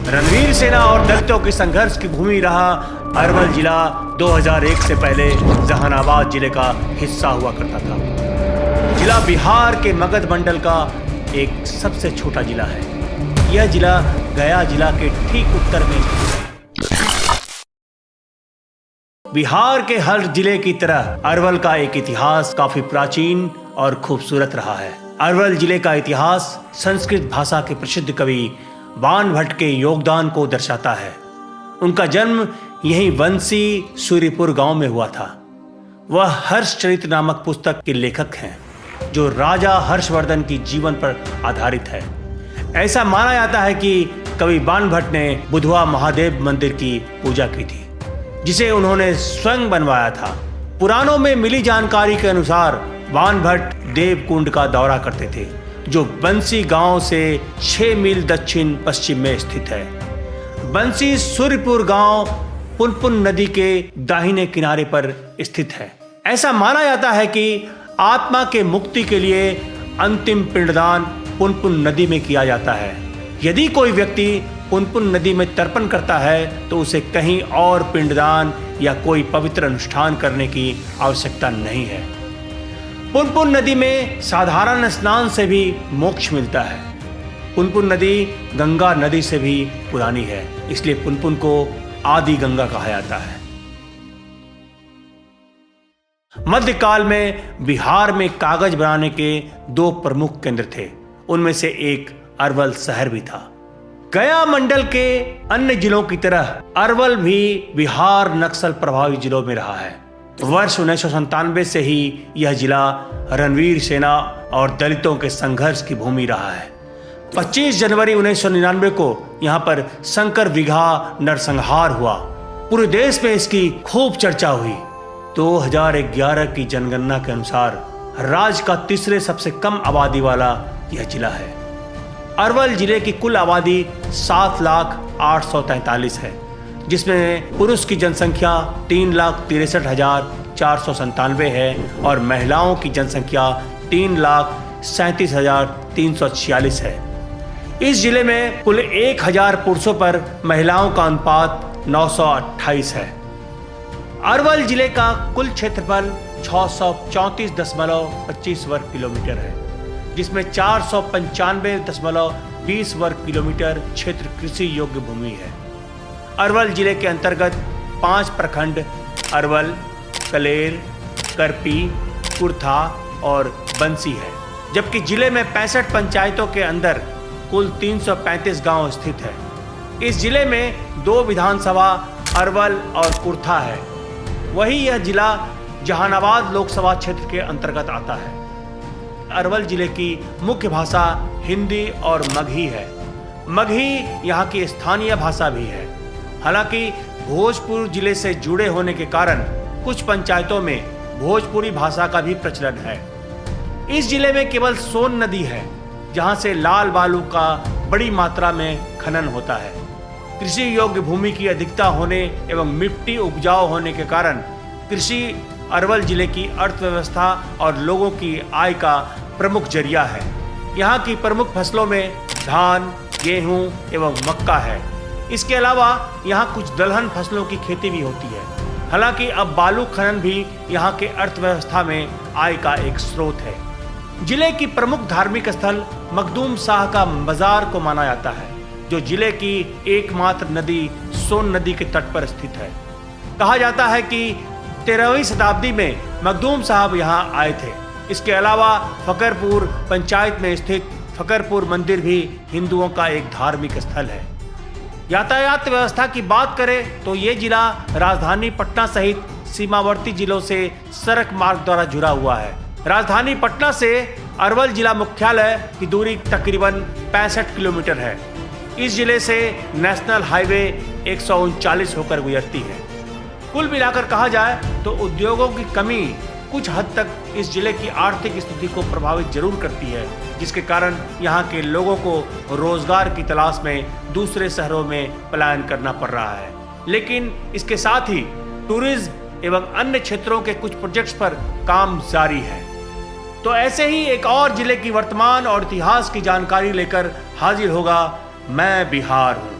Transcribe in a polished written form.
रणवीर सेना और दलितों के संघर्ष की भूमि रहा अरवल जिला 2001 से पहले जहानाबाद जिले का हिस्सा हुआ करता था। जिला बिहार के मगध मंडल का एक सबसे छोटा जिला है। यह जिला गया जिला के ठीक उत्तर में स्थित है। बिहार के हर जिले की तरह अरवल का एक इतिहास काफी प्राचीन और खूबसूरत रहा है। अरवल जिले का इतिहास संस्कृत भाषा के प्रसिद्ध कवि बाण भट्ट के योगदान को दर्शाता है। उनका जन्म यही बंसी सूर्यपुर गांव में हुआ था। वह हर्षचरित नामक पुस्तक के लेखक हैं, जो राजा हर्षवर्धन की जीवन पर आधारित है। ऐसा माना जाता है कि कवि बाण भट्ट ने बुधवा महादेव मंदिर की पूजा की थी, जिसे उन्होंने स्वयं बनवाया था। पुराणों में मिली जानकारी के अनुसार बाण भट्ट देवकुंड का दौरा करते थे, जो बंसी गांव से 6 मील दक्षिण पश्चिम में स्थित है। बंसी सूर्यपुर गांव पुनपुन नदी के दाहिने किनारे पर स्थित है। ऐसा माना जाता है कि आत्मा के मुक्ति के लिए अंतिम पिंडदान पुनपुन नदी में किया जाता है। यदि कोई व्यक्ति पुनपुन नदी में तर्पण करता है तो उसे कहीं और पिंडदान या कोई पवित्र अनुष्ठान करने की आवश्यकता नहीं है। पुनपुन नदी में साधारण स्नान से भी मोक्ष मिलता है। पुनपुन नदी गंगा नदी से भी पुरानी है, इसलिए पुनपुन को आदि गंगा कहा जाता है। मध्यकाल में बिहार में कागज बनाने के 2 प्रमुख केंद्र थे। उनमें से एक अरवल शहर भी था। गया मंडल के अन्य जिलों की तरह अरवल भी बिहार नक्सल प्रभावित जिलों में रहा है। वर्ष 1997 से ही यह जिला रणवीर सेना और दलितों के संघर्ष की भूमि रहा है। 25 जनवरी 1999 को यहाँ पर शंकर विघा नरसंहार हुआ। पूरे देश में इसकी खूब चर्चा हुई। 2011 की जनगणना के अनुसार राज्य का तीसरे सबसे कम आबादी वाला यह जिला है। अरवल जिले की कुल आबादी 7,843,000 है, जिसमें पुरुष की जनसंख्या 3,63,497 है और महिलाओं की जनसंख्या 3,37,346 है। इस जिले में कुल 1,000 पुरुषों पर महिलाओं का अनुपात 928 है। अरवल जिले का कुल क्षेत्रफल 634.25 वर्ग किलोमीटर है, जिसमें 495.20 वर्ग किलोमीटर क्षेत्र कृषि योग्य भूमि है। अरवल जिले के अंतर्गत 5 प्रखंड अरवल, कलेर, करपी, कुर्था और बंसी है, जबकि जिले में 65 पंचायतों के अंदर कुल 335 गांव स्थित है। इस जिले में 2 विधानसभा अरवल और कुर्था है। वही यह जिला जहानाबाद लोकसभा क्षेत्र के अंतर्गत आता है। अरवल जिले की मुख्य भाषा हिंदी और मगही है। मगही यहाँ की स्थानीय भाषा भी है। हालांकि भोजपुर जिले से जुड़े होने के कारण कुछ पंचायतों में भोजपुरी भाषा का भी प्रचलन है। इस जिले में केवल सोन नदी है, जहाँ से लाल बालू का बड़ी मात्रा में खनन होता है। कृषि योग्य भूमि की अधिकता होने एवं मिट्टी उपजाऊ होने के कारण कृषि अरवल जिले की अर्थव्यवस्था और लोगों की आय का प्रमुख जरिया है। यहाँ की प्रमुख फसलों में धान, गेहूँ एवं मक्का है। इसके अलावा यहाँ कुछ दलहन फसलों की खेती भी होती है। हालांकि अब बालू खनन भी यहाँ के अर्थव्यवस्था में आय का एक स्रोत है। जिले की प्रमुख धार्मिक स्थल मखदूम शाह का मजार को माना जाता है, जो जिले की एकमात्र नदी सोन नदी के तट पर स्थित है। कहा जाता है कि 13वीं शताब्दी में मखदूम साहब यहाँ आए थे। इसके अलावा फकरपुर पंचायत में स्थित फकरपुर मंदिर भी हिंदुओं का एक धार्मिक स्थल है। यातायात व्यवस्था की बात करें तो ये जिला राजधानी पटना सहित सीमावर्ती जिलों से सड़क मार्ग द्वारा जुड़ा हुआ है। राजधानी पटना से अरवल जिला मुख्यालय की दूरी तकरीबन 65 किलोमीटर है। इस जिले से नेशनल हाईवे 139 होकर गुजरती है। कुल मिलाकर कहा जाए तो उद्योगों की कमी कुछ हद तक इस जिले की आर्थिक स्थिति को प्रभावित जरूर करती है, जिसके कारण यहाँ के लोगों को रोजगार की तलाश में दूसरे शहरों में पलायन करना पड़ रहा है। लेकिन इसके साथ ही टूरिज्म एवं अन्य क्षेत्रों के कुछ प्रोजेक्ट्स पर काम जारी है। तो ऐसे ही एक और जिले की वर्तमान और इतिहास की जानकारी लेकर हाजिर होगा मैं बिहार हूँ।